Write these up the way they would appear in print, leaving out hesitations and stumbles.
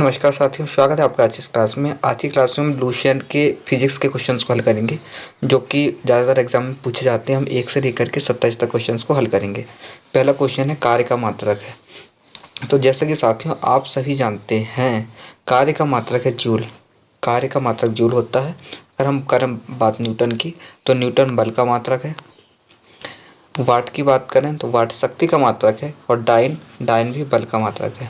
नमस्कार साथियों, स्वागत है आपका आज इस क्लास में। आज की क्लास में हम लुशियन के फिजिक्स के क्वेश्चंस को हल करेंगे, जो कि ज़्यादातर एग्जाम में पूछे जाते हैं। हम 1 से लेकर के 27 तक क्वेश्चंस को हल करेंगे। पहला क्वेश्चन है, कार्य का मात्रक है। तो जैसा कि साथियों आप सभी जानते हैं, कार्य का मात्रक है जूल। कार्य का मात्रक जूल होता है। अगर हम करें बात न्यूटन की, तो न्यूटन बल का मात्रक है। वाट की बात करें तो वाट शक्ति का मात्रक है, और डाइन भी बल का मात्रक है।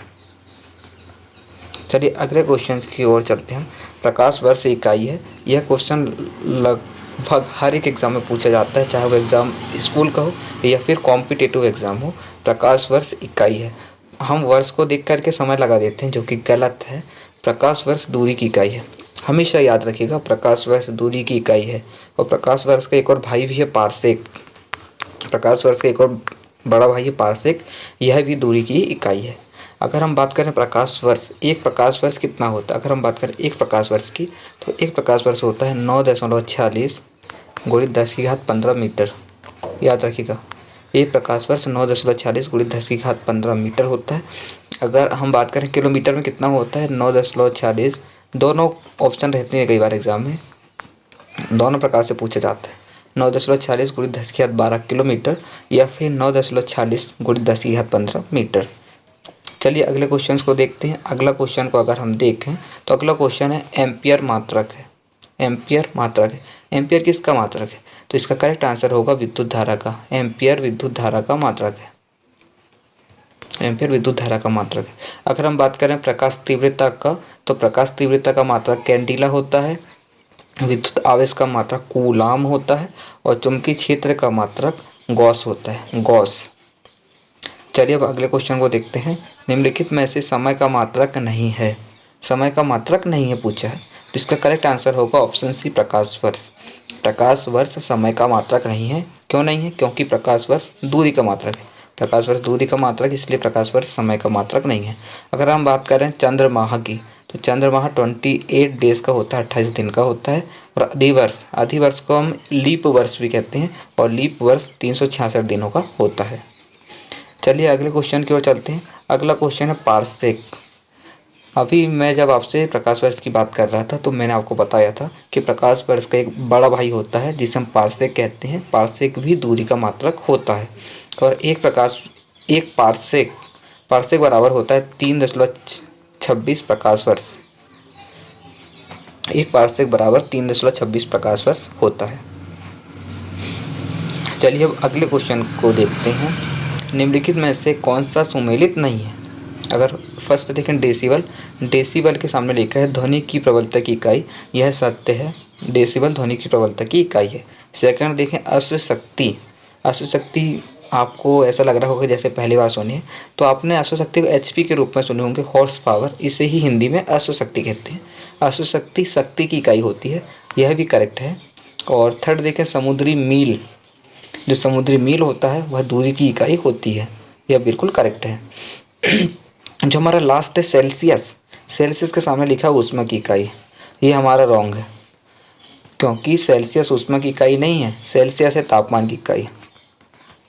चलिए अगले क्वेश्चन की ओर चलते हैं। प्रकाश वर्ष इकाई है। यह क्वेश्चन लगभग हर एक एग्ज़ाम में पूछा जाता है, चाहे वो एग्ज़ाम स्कूल का हो या फिर कॉम्पिटिटिव एग्ज़ाम हो। प्रकाश वर्ष इकाई है। हम वर्ष को देख करके समय लगा देते हैं, जो कि गलत है। प्रकाश वर्ष दूरी की इकाई है। हमेशा याद रखिएगा, प्रकाश वर्ष दूरी की इकाई है। और प्रकाश वर्ष का एक और भाई भी है, पारसेक। प्रकाश वर्ष का एक और बड़ा भाई है, पारसेक। यह भी दूरी की इकाई है। अगर हम बात करें प्रकाश वर्ष, एक प्रकाश वर्ष कितना होता है? अगर हम बात करें एक प्रकाश वर्ष की, तो एक प्रकाश वर्ष होता है 9.46 गुणित 10⁻15 मीटर। याद रखिएगा, एक प्रकाश वर्ष 9.46 गुणित 10⁻15 मीटर होता है। अगर हम बात करें किलोमीटर में कितना होता है, 9.46। दोनों ऑप्शन रहते हैं कई बार एग्जाम में, दोनों प्रकार से पूछा जाता है। 9.46 गुणित 10⁻12 किलोमीटर, या फिर 9.46 गुणित 10⁻15 मीटर। चलिए अगले क्वेश्चन को देखते हैं। अगला क्वेश्चन को अगर हम देखें, तो अगला क्वेश्चन है, एम्पियर मात्रक है। एम्पियर मात्रक है। एम्पियर किसका मात्रक है? तो इसका करेक्ट आंसर होगा विद्युत धारा का। एम्पियर विद्युत धारा का मात्रक है। एम्पियर विद्युत धारा का मात्रक है। अगर हम बात करें प्रकाश तीव्रता का, तो प्रकाश तीव्रता का मात्रक कैंडिला होता है। विद्युत आवेश का मात्रक कूलाम होता है। और चुंबकीय क्षेत्र का मात्रक गॉस होता है, गॉस। चलिए अब अगले क्वेश्चन को देखते हैं। निम्नलिखित में से समय का मात्रक नहीं है। समय का मात्रक नहीं है पूछा है, तो इसका करेक्ट आंसर होगा ऑप्शन सी, प्रकाश वर्ष। प्रकाश वर्ष समय का मात्रक नहीं है। क्यों नहीं है? क्योंकि प्रकाश वर्ष दूरी का मात्रक है। प्रकाश वर्ष दूरी का मात्रक, इसलिए प्रकाश वर्ष समय का मात्रक नहीं है। अगर हम बात करें चंद्रमाह की, तो चंद्रमाह 28 डेज का होता है, 28 दिन का होता है। और अधिवर्ष को हम लीप वर्ष भी कहते हैं, और लीप वर्ष 366 दिनों का होता है। चलिए अगले क्वेश्चन की ओर चलते हैं। अगला क्वेश्चन है पारसेक। अभी मैं जब आपसे प्रकाश वर्ष की बात कर रहा था, तो मैंने आपको बताया था कि प्रकाश वर्ष का एक बड़ा भाई होता है, जिसे हम पारसेक कहते हैं। पारसेक भी दूरी का मात्रक होता है। और एक पारसेक बराबर होता है 3.26 प्रकाश वर्ष। एक पारसेक बराबर 3.26 प्रकाश वर्ष होता है। चलिए अब अगले क्वेश्चन को देखते हैं। निम्नलिखित में से कौन सा सुमेलित नहीं है? अगर फर्स्ट देखें, डेसिबल। डेसिबल के सामने लिखा है ध्वनि की प्रबलता की इकाई। यह सत्य है, डेसिबल ध्वनि की प्रबलता की इकाई है। सेकंड देखें, अश्वशक्ति। अश्वशक्ति आपको ऐसा लग रहा होगा जैसे पहली बार सुनी है, तो आपने अश्वशक्ति को HP के रूप में सुने होंगे, हॉर्स पावर। इसे ही हिंदी में अश्वशक्ति कहते हैं। अश्वशक्ति शक्ति की इकाई होती है, यह भी करेक्ट है। और थर्ड देखें, समुद्री मील। जो समुद्री मील होता है वह दूरी की इकाई होती है, यह बिल्कुल करेक्ट है। जो हमारा लास्ट है, सेल्सियस। सेल्सियस के सामने लिखा है ऊष्मा की इकाई। ये हमारा रॉन्ग है, क्योंकि सेल्सियस ऊष्मा की इकाई नहीं है। सेल्सियस है तापमान की इकाई।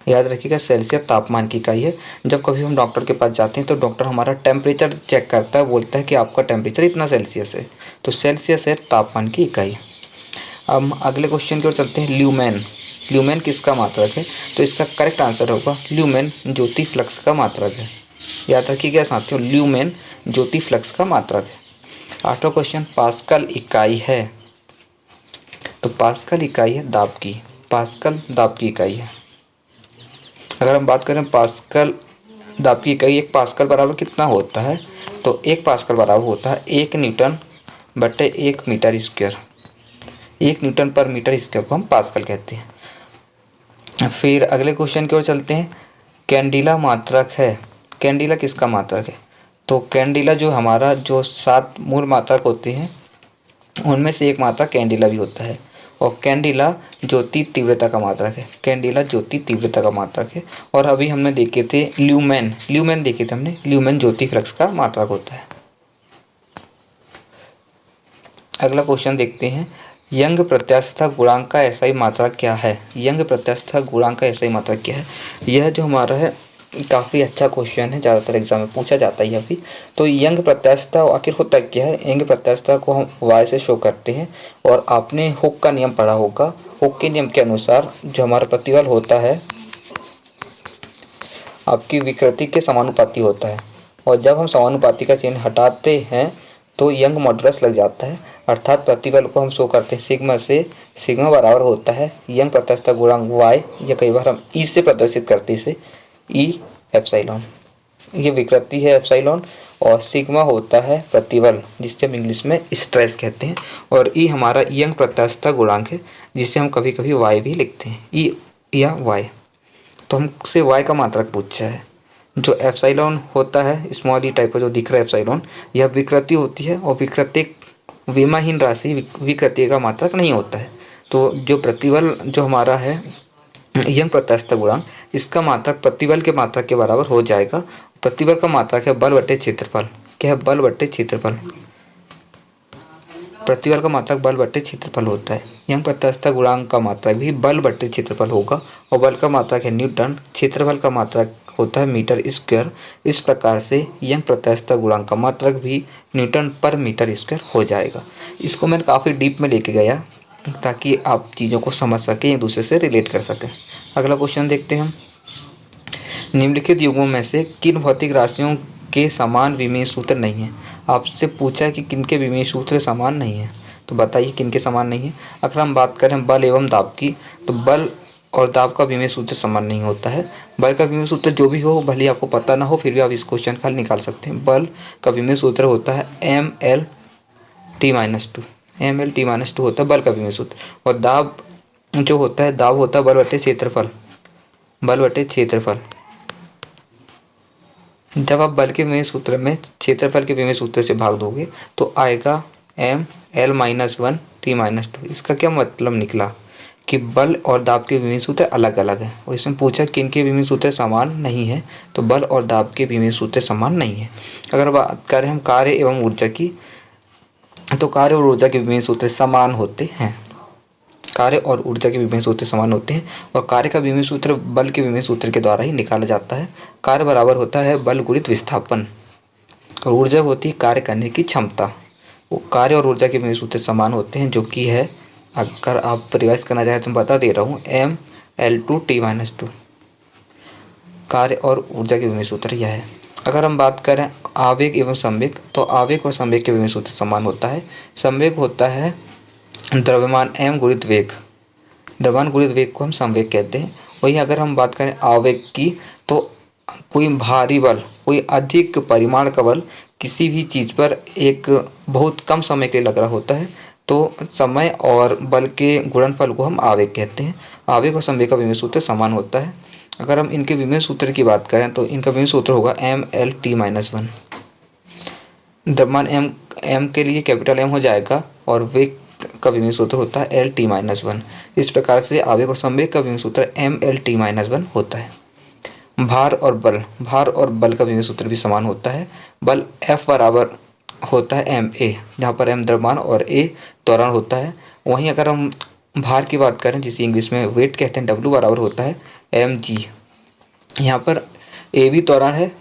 याद रखिएगा, सेल्सियस तापमान की इकाई है। जब कभी हम डॉक्टर के पास जाते हैं, तो डॉक्टर हमारा टेम्परेचर चेक करता है, बोलता है कि आपका टेम्परेचर इतना सेल्सियस है। तो सेल्सियस है तापमान की इकाई। अब अगले क्वेश्चन की ओर चलते हैं। ल्यूमेन। ल्यूमेन किसका मात्रक है? तो इसका करेक्ट आंसर होगा ल्यूमेन ज्योति फ्लक्स का मात्रक है। याद रखिएगा साथियों, ल्यूमेन ज्योति फ्लक्स का मात्रक है। आठवां क्वेश्चन, पास्कल इकाई है। तो पास्कल इकाई है दाब की। पास्कल दाब की इकाई है। अगर हम बात करें पास्कल दाब की इकाई, एक पास्कल बराबर कितना होता है? तो एक पास्कल बराबर होता है 1 न्यूटन बटे 1 मीटर स्क्वायर। 1 न्यूटन पर मीटर स्क्वायर को हम पास्कल कहते हैं। फिर अगले क्वेश्चन की ओर चलते हैं। कैंडिला मात्रक है। कैंडिला किसका मात्रक है? तो कैंडिला जो हमारा 7 मूल मात्रक होते हैं, उनमें से एक मात्रक कैंडिला भी होता है। और कैंडिला ज्योति तीव्रता का मात्रक है। कैंडिला ज्योति तीव्रता का मात्रक है। और अभी हमने देखे थे ल्यूमेन देखे थे हमने। ल्यूमेन ज्योति फ्लक्स का मात्रक होता है। अगला क्वेश्चन देखते हैं। यंग प्रत्यास्थता गुणांक का SI मात्रक क्या है? यंग प्रत्यास्थता गुणांक का SI मात्रक क्या है? यह जो हमारा है काफ़ी अच्छा क्वेश्चन है, ज़्यादातर एग्जाम में पूछा जाता है अभी। तो यंग प्रत्यास्थता आखिर होता क्या है? यंग प्रत्यास्थता को हम वाई से शो करते हैं, और आपने हुक का नियम पढ़ा होगा। हुक के नियम के अनुसार जो हमारा प्रतिबल होता है आपकी विकृति के समानुपाती होता है, और जब हम समानुपाती का चिन्ह हटाते हैं तो यंग मॉडुलस लग जाता है, अर्थात प्रतिबल को हम शो करते हैं सिग्मा से। सिग्मा बराबर होता है यंग प्रत्यास्थता गुणांक वाई, या कई बार हम ई से प्रदर्शित करते हैं इसे, ई एप्सिलॉन। ये विकृति है एप्सिलॉन, और सिग्मा होता है प्रतिबल, जिससे हम इंग्लिश में स्ट्रेस कहते हैं, और ई हमारा यंग प्रत्यास्थता गुणांक है, जिससे हम कभी कभी वाई भी लिखते हैं, ई या वाई। तो हमसे वाई का मात्रक पूछा है। जो एप्सिलॉन होता है स्मॉल ई टाइप का जो दिख रहा है एप्सिलॉन, यह विकृति होती है, और विकृति विमाहीन राशि विकृति का मात्रक नहीं होता है। तो जो प्रतिबल जो हमारा है यंग प्रत्यास्थता गुणांक, इसका मात्रक प्रतिबल के मात्रक के बराबर हो जाएगा। प्रतिबल का मात्रक है बल बट्टे क्षेत्रफल। क्या है? बल बट्टे क्षेत्रफल। प्रतिबल का मात्रक बल बट्टे क्षेत्रफल होता है। यंग प्रत्यास्थता गुणांक का मात्रक भी बल बट्टे क्षेत्रफल होगा, और बल का मात्रक है न्यूटन, क्षेत्रफल का मात्रक होता है मीटर स्क्वायर। इस प्रकार से यंग प्रत्यास्थता गुणांक का मात्रक भी न्यूटन पर मीटर स्क्वायर हो जाएगा। इसको मैंने काफ़ी डीप में लेके गया ताकि आप चीज़ों को समझ सकें, एक दूसरे से रिलेट कर सकें। अगला क्वेश्चन देखते हैं हम। निम्नलिखित युग्मों में से किन भौतिक राशियों के समान विमेय सूत्र नहीं है? आपसे पूछा है कि किनके विमेय सूत्र समान नहीं है, तो बताइए किनके समान नहीं है। अगर हम बात करें बल एवं दाब की, तो बल और दाब का विमेय सूत्र समान नहीं होता है। बल का विमेय सूत्र जो भी हो, भले आपको पता ना हो, फिर भी आप इस क्वेश्चन का हल निकाल सकते हैं। बल का विमेय सूत्र होता है ML_T-2। ML_T-2 होता है बल का विमेय सूत्र। और दाब जो होता है, दाब होता है बल बटे क्षेत्रफल। बल बटे क्षेत्रफल। जब आप बल के विमेय सूत्र में क्षेत्रफल के विमेय सूत्र से भाग दोगे तो आएगा ML-1T-2। इसका क्या मतलब निकला कि बल और दाब के विमेय सूत्र अलग अलग हैं। और इसमें पूछा किन के विमेय सूत्र समान नहीं है, तो बल और दाब के विमेय सूत्र समान नहीं है। अगर बात करें हम कार्य एवं ऊर्जा की, तो कार्य और ऊर्जा के विमेय सूत्र समान होते हैं। कार्य और ऊर्जा के विमेय सूत्र समान होते हैं, और कार्य का विमेय सूत्र बल के विमेय सूत्र के द्वारा ही निकाला जाता है। कार्य बराबर होता है बल गुणित विस्थापन, और ऊर्जा होती है कार्य करने की क्षमता। वो कार्य और ऊर्जा के विमेय सूत्र समान होते हैं, जो कि है, अगर आप रिवाइज करना चाहें तो मैं बता दे रहा हूँ, ML/T-2। कार्य और ऊर्जा के विमेय सूत्र यह है। अगर हम बात करें आवेग एवं संवेग, तो आवेग और संवेग के विमेय सूत्र समान होता है। संवेग होता है द्रव्यमान m गुणित वेग। द्रव्यमान गुणित वेग को हम संवेग कहते हैं। वहीं अगर हम बात करें आवेग की, तो कोई भारी बल, कोई अधिक परिमाण का बल किसी भी चीज़ पर एक बहुत कम समय के लिए लग रहा होता है, तो समय और बल के गुणनफल को हम आवेग कहते हैं। आवेग और संवेग का विमेय सूत्र समान होता है। अगर हम इनके विमेय सूत्र की बात करें तो इनका विमेय सूत्र होगा ML/T-1। द्रव्यमान m के लिए कैपिटल M हो जाएगा, और वेग का विमेय सूत्र होता है L/T-1। इस प्रकार से आवेग और संवेग का विमेय सूत्र ML/T-1 होता है। भार और बल का विमेय सूत्र भी समान होता है। बल F बराबर होता है MA, जहाँ पर M द्रव्यमान और A त्वरण होता है। वहीं अगर हम भार की बात करें, जिसे इंग्लिश में वेट कहते हैं, W बराबर होता है mg। यहाँ पर A भी त्वरण है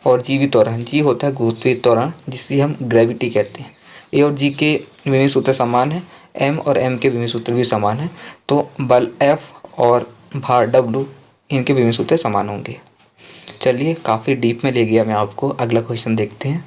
और G भी त्वरण। G होता है गुरुत्वीय त्वरण, जिसे हम ग्रेविटी कहते हैं। A और G के विमेय सूत्र समान है, M और M के विमेय सूत्र भी समान है, तो बल F और भार W इनके विमेय सूत्र समान होंगे। चलिए, काफ़ी डीप में ले गया मैं आपको। अगला क्वेश्चन देखते हैं।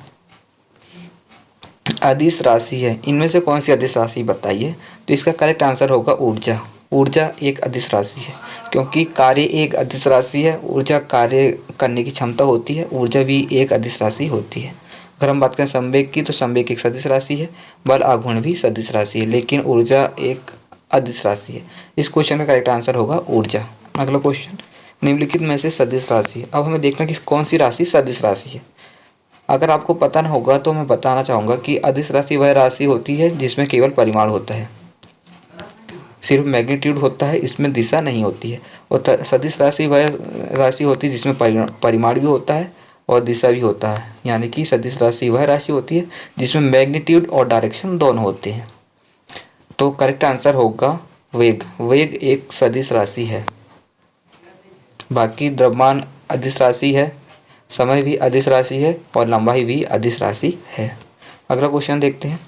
अदिश राशि है, इनमें से कौन सी अदिश राशि बताइए? तो इसका करेक्ट आंसर होगा ऊर्जा। ऊर्जा एक अदिश राशि है, क्योंकि कार्य एक अदिश राशि है, ऊर्जा कार्य करने की क्षमता होती है, ऊर्जा भी एक अदिश राशि होती है। अगर हम बात करें संवेग की, तो संवेग एक सदिश राशि है, बल आघूर्ण भी सदिश राशि है, लेकिन ऊर्जा एक अदिश राशि है। इस क्वेश्चन का करेक्ट आंसर होगा ऊर्जा। अगला क्वेश्चन, निम्नलिखित में से सदिश राशि है। अब हमें देखना कि कौन सी राशि सदिश राशि है। अगर आपको पता न होगा तो मैं बताना चाहूँगा कि अदिश राशि वह राशि होती है जिसमें केवल परिमाण होता है, सिर्फ मैग्नीट्यूड होता है, इसमें दिशा नहीं होती है। और सदिश राशि वह राशि होती है जिसमें परिमाण भी होता है और दिशा भी होता है। यानी कि सदिश राशि वह राशि होती है जिसमें मैग्नीट्यूड और डायरेक्शन दोनों होते हैं। तो करेक्ट आंसर होगा वेग। वेग एक सदिश राशि है। बाकी द्रव्यमान अदिश राशि है, समय भी अदिश राशि है और लंबाई भी अदिश राशि है। अगला क्वेश्चन देखते हैं।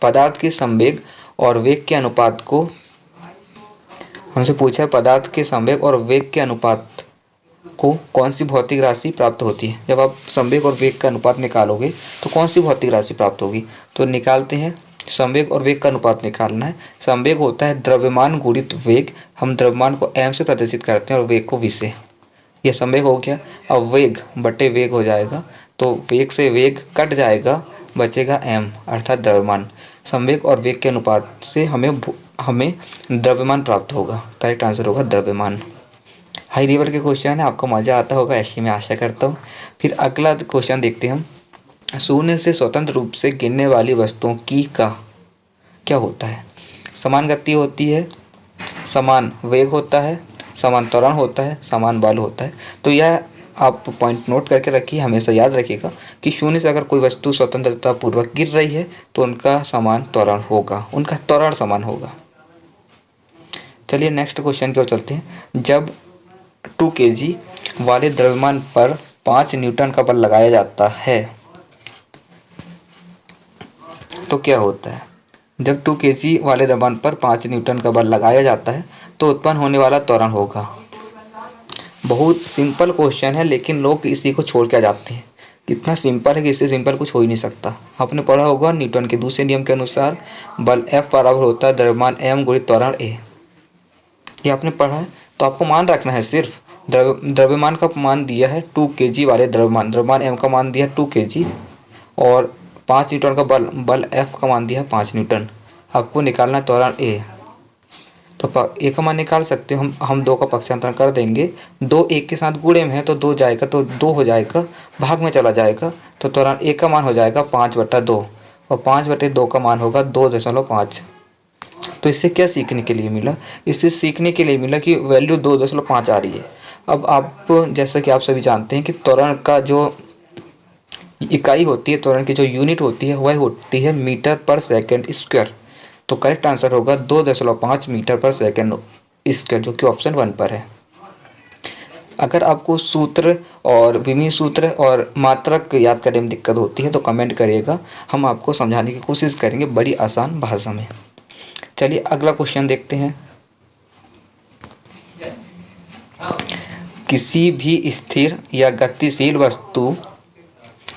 पदार्थ के संवेग और वेग के अनुपात को हमसे पूछा है, पदार्थ के संवेग और वेग के अनुपात को कौन सी भौतिक राशि प्राप्त होती है। जब आप संवेग और वेग का अनुपात निकालोगे तो कौन सी भौतिक राशि प्राप्त होगी। तो निकालते हैं, संवेग और वेग का अनुपात निकालना है। संवेग होता है द्रव्यमान गुणित वेग। हम द्रव्यमान को m से प्रदर्शित करते हैं और वेग को v से। यह संवेग हो गया। अब वेग बटे वेग हो जाएगा, तो वेग से वेग कट जाएगा, बचेगा m अर्थात द्रव्यमान। संवेग और वेग के अनुपात से हमें द्रव्यमान प्राप्त होगा। करेक्ट आंसर होगा द्रव्यमान। हाई लेवल के क्वेश्चन है, आपको मज़ा आता होगा ऐसी मैं आशा करता हूँ। फिर अगला क्वेश्चन देखते हैं हम। शून्य से स्वतंत्र रूप से गिरने वाली वस्तुओं की का क्या होता है। समान गति होती है, समान वेग होता है, समान त्वरण होता है, समान बल होता है। तो यह आप पॉइंट नोट करके रखिए, हमेशा याद रखिएगा कि शून्य से अगर कोई वस्तु स्वतंत्रता पूर्वक गिर रही है तो उनका समान त्वरण होगा, उनका त्वरण समान होगा। चलिए नेक्स्ट क्वेश्चन की ओर चलते हैं। जब 2 kg वाले द्रव्यमान पर 5 न्यूटन का बल लगाया जाता है तो क्या होता है। जब 2 kg वाले द्रव्यमान पर 5 न्यूटन का बल लगाया जाता है तो उत्पन्न होने वाला त्वरण होगा। बहुत सिंपल क्वेश्चन है, लेकिन लोग इसी को छोड़ के आ जाते हैं। इतना सिंपल है कि इससे सिंपल कुछ हो ही नहीं सकता। आपने पढ़ा होगा न्यूटन के दूसरे नियम के अनुसार बल F बराबर होता है द्रव्यमान m गुणित त्वरण a। ये आपने पढ़ा है, तो आपको मान रखना है। सिर्फ द्रव्यमान का मान दिया है 2 kg वाले द्रव्यमान m का मान दिया है 2 kg और 5 न्यूटन का बल F का मान दिया है 5 न्यूटन। आपको निकालना है त्वरण a। तो a का मान निकाल सकते हो हम 2 का पक्षांतरण कर देंगे। 2 1 के साथ गुणे में है तो 2 जाएगा, तो 2 हो जाएगा, भाग में चला जाएगा। तो त्वरण a का मान हो जाएगा 5/2 और 5/2 का मान होगा 2.5। तो इससे क्या सीखने के लिए मिला। इससे सीखने के लिए मिला कि वैल्यू 2.5 आ रही है। अब आप जैसा कि आप सभी जानते हैं कि त्वरण का जो इकाई होती है, त्वरण की जो यूनिट होती है वह होती है मीटर पर सेकंड स्क्वायर। तो करेक्ट आंसर होगा 2.5 मीटर पर सेकंड स्क्वायर, जो कि ऑप्शन 1 पर है। अगर आपको सूत्र और विमीय सूत्र और मात्रक याद करने में दिक्कत होती है तो कमेंट करिएगा, हम आपको समझाने की कोशिश करेंगे बड़ी आसान भाषा में। चलिए अगला क्वेश्चन देखते हैं। किसी भी स्थिर या गतिशील वस्तु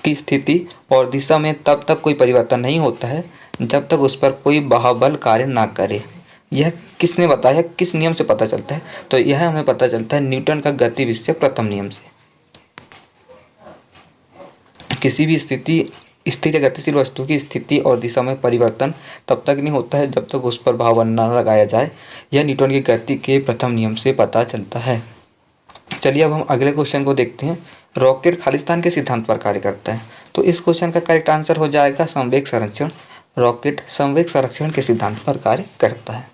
की स्थिति और दिशा में तब तक कोई परिवर्तन नहीं होता है जब तक उस पर कोई बाह्य कार्य ना करे। यह किसने बताया, किस नियम से पता चलता है। तो यह हमें पता चलता है न्यूटन का गति विषयक प्रथम नियम से। किसी भी स्थिर या गतिशील वस्तु की स्थिति और दिशा में परिवर्तन तब तक नहीं होता है जब तक उस पर भार न लगाया जाए। यह न्यूटन की गति के प्रथम नियम से पता चलता है। चलिए अब हम अगले क्वेश्चन को देखते हैं। रॉकेट खालिस्तान के सिद्धांत पर कार्य करता है। तो इस क्वेश्चन का करेक्ट आंसर हो जाएगा संवेग संरक्षण। रॉकेट संवेग संरक्षण के सिद्धांत पर कार्य करता है।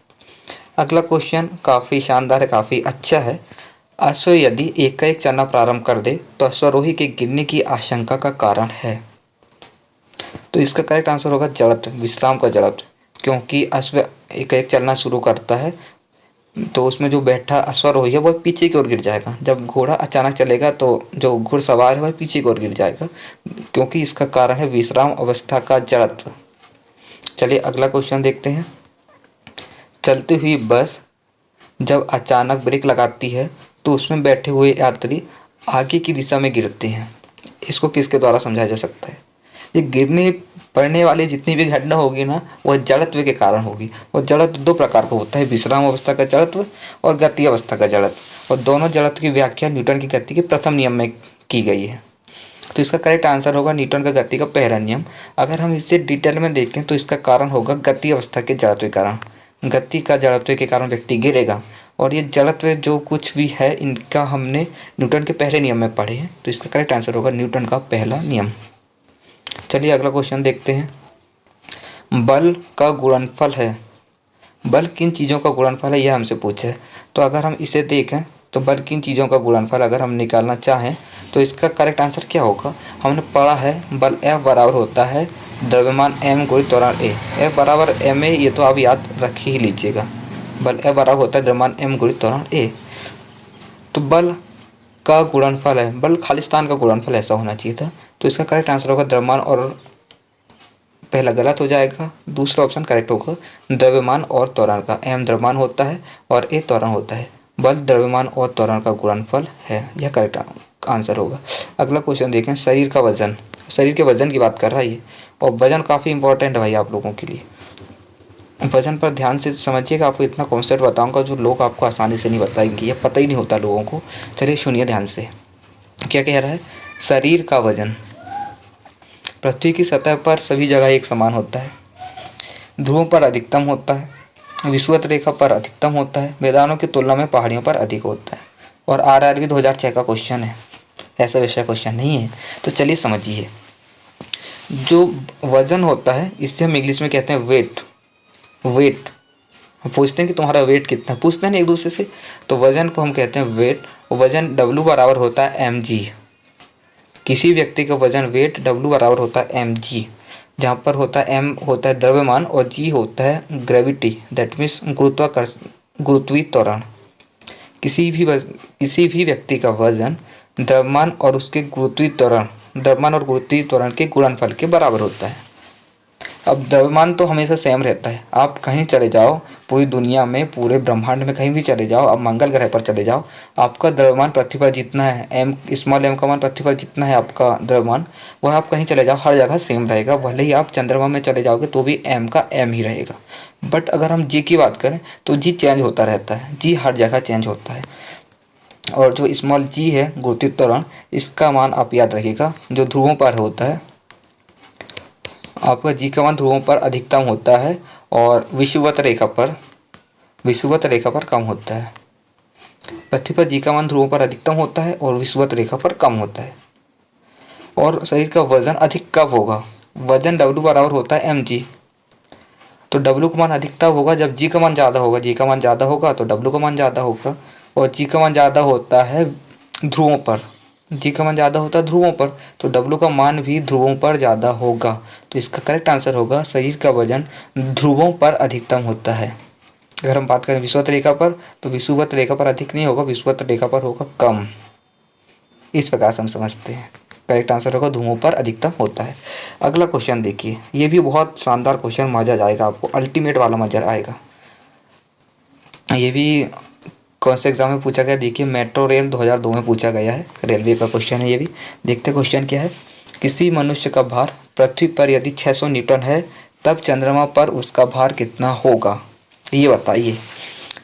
अगला क्वेश्चन काफ़ी शानदार है, काफ़ी अच्छा है। अश्व यदि एकाएक चलना प्रारंभ कर दे तो अश्वारोही के गिरने की आशंका का कारण है। तो इसका करेक्ट आंसर होगा जड़त्व, विश्राम का जड़त्व। क्योंकि अश्व एकाएक चलना शुरू करता है तो उसमें जो बैठा अश्वारोही है वह पीछे की ओर गिर जाएगा। जब घोड़ा अचानक चलेगा तो जो घुड़सवार है वह पीछे की ओर गिर जाएगा, क्योंकि इसका कारण है विश्राम अवस्था का जड़त्व। चलिए अगला क्वेश्चन देखते हैं। चलती हुई बस जब अचानक ब्रेक लगाती है तो उसमें बैठे हुए यात्री आगे की दिशा में गिरते हैं। इसको किसके द्वारा समझाया जा सकता है। ये गिरने पड़ने वाली जितनी भी घटना होगी ना, वह जड़त्व के कारण होगी। और जड़त्व 2 प्रकार का होता है, विश्राम अवस्था का जड़त्व और गति अवस्था का जड़त्व। और दोनों जड़त्व की व्याख्या न्यूटन की गति के प्रथम नियम में की गई है। तो इसका करेक्ट आंसर होगा न्यूटन का गति का पहला नियम। अगर हम इसे डिटेल में देखें तो इसका कारण होगा गति अवस्था के जड़त्व के कारण। गति का जड़त्व के कारण व्यक्ति गिरेगा। और ये जड़त्व जो कुछ भी है इनका हमने न्यूटन के पहले नियम में पढ़े हैं। तो इसका करेक्ट आंसर होगा न्यूटन का पहला नियम। चलिए अगला क्वेश्चन देखते हैं। बल का गुणनफल है। बल किन चीज़ों का गुणनफल है, यह हमसे पूछा है। तो अगर हम इसे देखें तो बल किन चीज़ों का गुणनफल अगर हम निकालना चाहें तो इसका करेक्ट आंसर क्या होगा। हमने पढ़ा है बल F बराबर होता है द्रव्यमान m गुणित त्वरण a। F बराबर ma, ये तो आप याद रख ही लीजिएगा। बल F बराबर होता है द्रव्यमान m गुणित त्वरण a। तो बल का गुणनफल है, बल्कि खालिस्तान का गुणनफल ऐसा होना चाहिए था। तो इसका करेक्ट आंसर होगा द्रव्यमान, और पहला गलत हो जाएगा, दूसरा ऑप्शन करेक्ट होगा द्रव्यमान और त्वरण का। m द्रव्यमान होता है और a त्वरण होता है, बल द्रव्यमान और त्वरण का गुणनफल है, यह करेक्ट आंसर होगा। अगला क्वेश्चन देखें, शरीर का वजन, शरीर के वजन की बात कर रहा है ये, और वजन काफ़ी इंपॉर्टेंट है भाई आप लोगों के लिए। वजन पर ध्यान से समझिएगा, आपको इतना कॉन्सेप्ट बताऊंगा जो लोग आपको आसानी से नहीं बताएंगे, या पता ही नहीं होता लोगों को। चलिए सुनिए ध्यान से, क्या कह रहा है। शरीर का वजन पृथ्वी की सतह पर सभी जगह एक समान होता है, ध्रुवों पर अधिकतम होता है, विषुवत रेखा पर अधिकतम होता है, मैदानों की तुलना में पहाड़ियों पर अधिक होता है। और RRB 2006 का क्वेश्चन है, ऐसा वैसा क्वेश्चन नहीं है। तो चलिए समझिए, जो वजन होता है इससे हम इंग्लिश में कहते हैं वेट। वेट पूछते हैं कि तुम्हारा वेट कितना, पूछते हैं ना एक दूसरे से, तो वजन को हम कहते हैं वेट। वजन W बराबर होता है mg। किसी व्यक्ति का वजन वेट W बराबर होता है mg, जहाँ पर होता है m होता है द्रव्यमान और g होता है ग्रेविटी, दैट मीन्स गुरुत्वीय त्वरण। किसी भी व्यक्ति का वजन द्रव्यमान और उसके गुरुत्वीय त्वरण, द्रव्यमान और गुरुत्वीय त्वरण के गुणनफल के बराबर होता है। अब द्रव्यमान तो हमेशा सेम रहता है, आप कहीं चले जाओ पूरी दुनिया में, पूरे ब्रह्मांड में कहीं भी चले जाओ, आप मंगल ग्रह पर चले जाओ, आपका द्रव्यमान पृथ्वी पर जितना है, m स्मॉल m का मान पृथ्वी पर जितना है आपका द्रव्यमान, वह आप कहीं चले जाओ हर जगह सेम रहेगा। भले ही आप चंद्रमा में चले जाओगे तो भी m का m ही रहेगा। बट अगर हम g की बात करें तो g चेंज होता रहता है, g हर जगह चेंज होता है। और जो स्मॉल g है गुरुत्वीय त्वरण, इसका मान आप याद रखिएगा, जो ध्रुवों पर होता है, आपका g का मान ध्रुवों पर अधिकतम होता है और विषुवत रेखा पर कम होता है। पृथ्वी पर g का मान ध्रुवों पर अधिकतम होता है और विषुवत रेखा पर कम होता है। और शरीर का वजन अधिक कब होगा, वजन W बराबर होता है mg। तो W का मान अधिकतम होगा जब g का मान ज़्यादा होगा, g का मान ज़्यादा होगा तो W का मान ज़्यादा होगा। और g का मान ध्रुवों पर, g का मान ज़्यादा होता है ध्रुवों पर, तो W का मान भी ध्रुवों पर ज़्यादा होगा। तो इसका करेक्ट आंसर होगा शरीर का वजन ध्रुवों पर अधिकतम होता है। अगर हम बात करें विषुवत रेखा पर, तो विषुवत रेखा पर अधिक नहीं होगा, विषुवत रेखा पर होगा कम। इस प्रकार से हम समझते हैं, करेक्ट आंसर होगा ध्रुवों पर अधिकतम होता है। अगला क्वेश्चन देखिए, ये भी बहुत शानदार क्वेश्चन, मजा जाएगा आपको, अल्टीमेट वाला मजा आएगा। ये भी कौन से एग्जाम में पूछा गया, देखिए मेट्रो रेल 2002 में पूछा गया है, रेलवे का क्वेश्चन है ये भी। देखते क्वेश्चन क्या है। किसी मनुष्य का भार पृथ्वी पर यदि 600 न्यूटन है, तब चंद्रमा पर उसका भार कितना होगा, ये बताइए।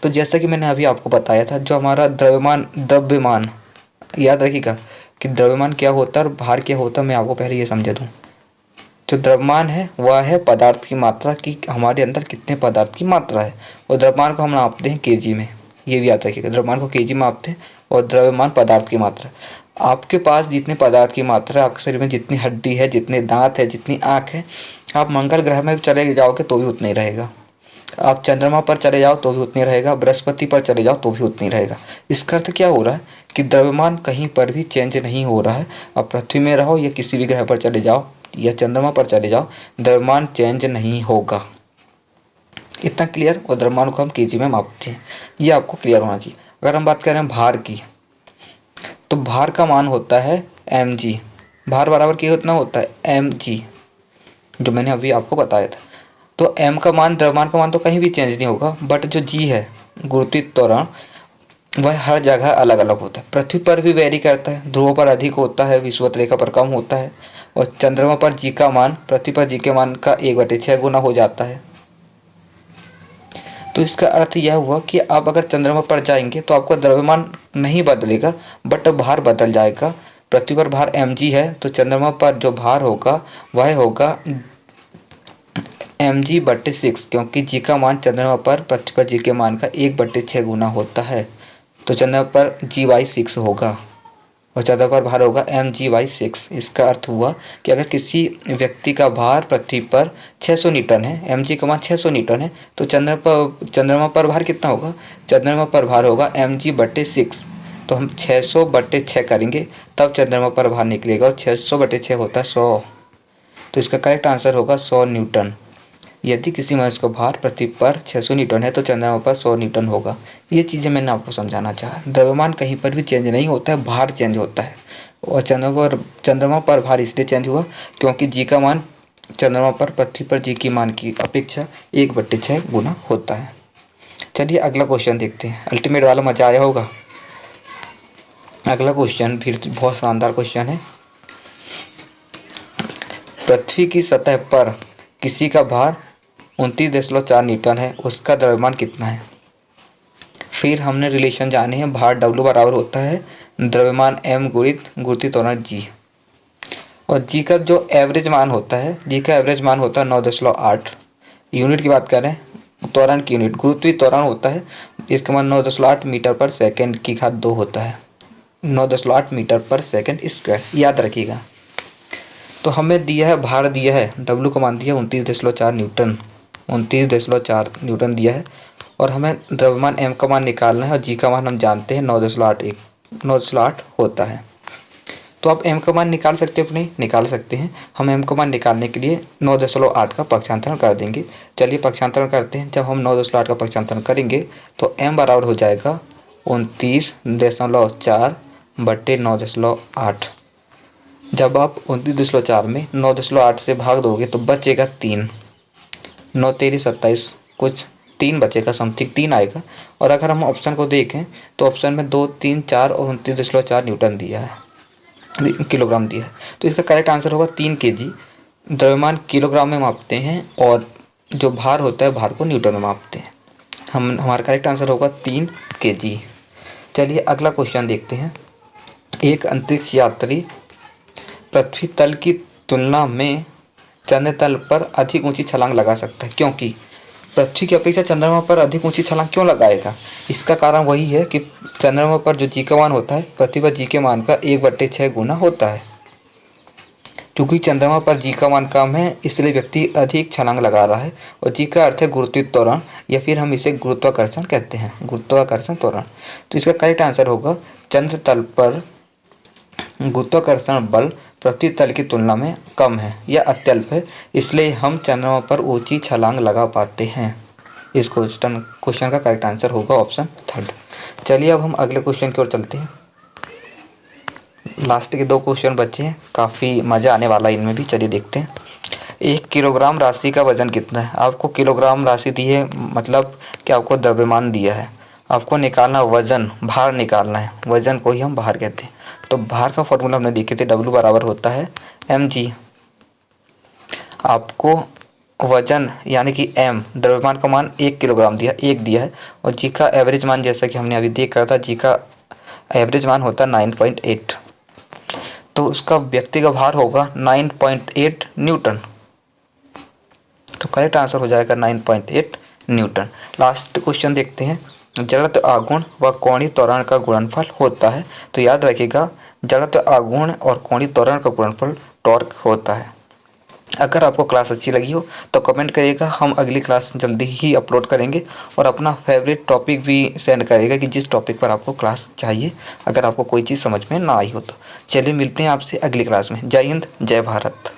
तो जैसा कि मैंने अभी आपको बताया था, जो हमारा द्रव्यमान याद रखिएगा कि द्रव्यमान क्या होता है और भार क्या होता है, मैं आपको पहले ये समझा दूँ। जो द्रव्यमान है वह है पदार्थ की मात्रा, कि हमारे अंदर कितने पदार्थ की मात्रा है, और द्रव्यमान को हम नापते हैं kg में, ये भी याद रखिएगा, द्रव्यमान को kg में मापते हैं और द्रव्यमान पदार्थ की मात्रा। आपके पास जितने पदार्थ की मात्रा है, आपके शरीर में जितनी हड्डी है, जितने दांत है, जितनी आँख है, आप मंगल ग्रह में चले जाओगे तो भी उतना ही रहेगा, आप चंद्रमा पर चले जाओ तो भी उतनी रहेगा, बृहस्पति पर चले जाओ तो भी उतनी रहेगा। इसका अर्थ क्या हो रहा है कि द्रव्यमान कहीं पर भी चेंज नहीं हो रहा है। आप पृथ्वी में रहो या किसी भी ग्रह पर चले जाओ या चंद्रमा पर चले जाओ, द्रव्यमान चेंज नहीं होगा। इतना क्लियर। और द्रव्यमान को हम kg में मापते हैं, ये आपको क्लियर होना चाहिए। अगर हम बात करें भार की, तो भार का मान होता है mg। भार बराबर कितना होता है mg, जो मैंने अभी आपको बताया था। तो m का मान, द्रव्यमान का मान तो कहीं भी चेंज नहीं होगा, बट जो g है गुरुत्वीय त्वरण, वह हर जगह अलग अलग होता है। पृथ्वी पर भी वेरी करता है, ध्रुवों पर अधिक होता है, विषुवत रेखा पर कम होता है। और चंद्रमा पर g का मान पृथ्वी पर g के मान का 1/6 गुना हो जाता है। तो इसका अर्थ यह हुआ कि आप अगर चंद्रमा पर जाएंगे तो आपका द्रव्यमान नहीं बदलेगा, बट भार बदल जाएगा। पृथ्वी पर भार mg है, तो चंद्रमा पर जो भार होगा वह होगा mg/6, क्योंकि g का मान चंद्रमा पर पृथ्वी पर g के मान का 1/6 गुना होता है। तो चंद्रमा पर g/6 होगा और चंद्रमा पर भार होगा mg/6। इसका अर्थ हुआ कि अगर किसी व्यक्ति का भार पृथ्वी पर 600 न्यूटन है, mg का मान 600 न्यूटन है, तो चंद्रमा पर भार कितना होगा, चंद्रमा पर भार होगा mg/6। तो हम 600/6 करेंगे तब चंद्रमा पर भार निकलेगा, और 600/6 होता है 100। तो इसका करेक्ट आंसर होगा 100 न्यूटन। यदि किसी मनुष्य का भार पृथ्वी पर 600 न्यूटन है तो चंद्रमा पर 100 न्यूटन होगा। ये चीज़ें मैंने आपको समझाना चाहा। द्रव्यमान कहीं पर भी चेंज नहीं होता है, भार चेंज होता है। और चंद्रमा पर भार इसलिए चेंज हुआ क्योंकि जी का मान चंद्रमा पर पृथ्वी पर जी की मान की अपेक्षा 1/6 गुना होता है। चलिए अगला क्वेश्चन देखते हैं। अल्टीमेट वाला मजा आया होगा। अगला क्वेश्चन फिर बहुत शानदार क्वेश्चन है। पृथ्वी की सतह पर किसी का भार 29.4 न्यूटन है, उसका द्रव्यमान कितना है। फिर हमने रिलेशन जाने हैं। भार W बराबर होता है द्रव्यमान m गुणित गुरुत्वीय त्वरण g, और g का जो एवरेज मान होता है, g का एवरेज मान होता है 9.8। यूनिट की बात करें, त्वरण की यूनिट गुरुत्वीय त्वरण होता है, इसका मान 9.8 मीटर पर सेकेंड की घात 2 होता है। 9.8 मीटर पर सेकेंड स्क्वायर, याद रखिएगा। तो हमें दिया है, भार दिया है, W का मान दिया 29.4 न्यूटन, 29.4 न्यूटन दिया है, और हमें द्रव्यमान m का मान निकालना है और g का मान हम जानते हैं 9.8 होता है। तो आप m का मान निकाल सकते हो कि नहीं? निकाल सकते हैं। हम m का मान निकालने के लिए 9.8 का पक्षांतरण कर देंगे। चलिए पक्षांतरण करते हैं। जब हम 9.8 का पक्षांतरण करेंगे तो m बराबर हो जाएगा 29.4 बटे 9.8। जब आप 29.4 में 9.8 से भाग दोगे तो बचेगा 3, 9 तेरी 27, कुछ 3 बचेगा, समथिंग 3 आएगा। और अगर हम ऑप्शन को देखें तो ऑप्शन में 2, 3, 4 और 29.4 न्यूटन दिया है, किलोग्राम दिया है। तो इसका करेक्ट आंसर होगा 3 kg। द्रव्यमान किलोग्राम में मापते हैं और जो भार होता है भार को न्यूटन में मापते हैं। हमारा करेक्ट आंसर होगा 3 kg। चलिए अगला क्वेश्चन देखते हैं। एक अंतरिक्ष यात्री पृथ्वी तल की तुलना में चंद्र तल पर अधिक ऊंची छलांग लगा सकता है, क्योंकि पृथ्वी की अपेक्षा चंद्रमा पर अधिक ऊंची छलांग क्यों लगाएगा? इसका कारण वही है कि चंद्रमा पर जो जी का मान होता है पृथ्वी पर जी के मान का 1/6 गुना होता है। क्योंकि चंद्रमा पर जी का मान कम है इसलिए व्यक्ति अधिक छलांग लगा रहा है, और जी का अर्थ है गुरुत्वीय त्वरण, या फिर हम इसे गुरुत्वाकर्षण कहते हैं, गुरुत्वाकर्षण त्वरण। तो इसका करेक्ट आंसर होगा चंद्र तल पर गुरुत्वाकर्षण बल पृथ्वी तल की तुलना में कम है या अत्यल्प है, इसलिए हम चंद्रमा पर ऊंची छलांग लगा पाते हैं। इस क्वेश्चन का करेक्ट आंसर होगा ऑप्शन 3। चलिए अब हम अगले क्वेश्चन की ओर चलते हैं। लास्ट के 2 क्वेश्चन बचे हैं, काफ़ी मज़ा आने वाला है इनमें भी। चलिए देखते हैं। 1 किलोग्राम राशि का वजन कितना है? आपको किलोग्राम राशि दी है, मतलब कि आपको द्रव्यमान दिया है, आपको निकालना वज़न, भार निकालना है। वज़न को ही हम भार कहते हैं। तो भार का फॉर्मूला हमने देखे थे, W बराबर होता है mg। आपको वज़न यानी कि m, द्रव्यमान का मान 1 किलोग्राम दिया, 1 दिया है, और जी का एवरेज मान जैसा कि हमने अभी देखा था, जी का एवरेज मान होता है 9.8। तो उसका व्यक्ति का भार होगा 9.8 न्यूटन। तो करेक्ट आंसर हो जाएगा 9.8 न्यूटन। लास्ट क्वेश्चन देखते हैं। जड़त्व आघूर्ण व कोणीय त्वरण का गुणनफल होता है। तो याद रखिएगा, जड़त्व आघूर्ण और कोणीय त्वरण का गुणनफल टॉर्क होता है। अगर आपको क्लास अच्छी लगी हो तो कमेंट करिएगा, हम अगली क्लास जल्दी ही अपलोड करेंगे, और अपना फेवरेट टॉपिक भी सेंड करिएगा कि जिस टॉपिक पर आपको क्लास चाहिए, अगर आपको कोई चीज़ समझ में ना आई हो तो। चलिए मिलते हैं आपसे अगली क्लास में। जय हिंद, जय भारत।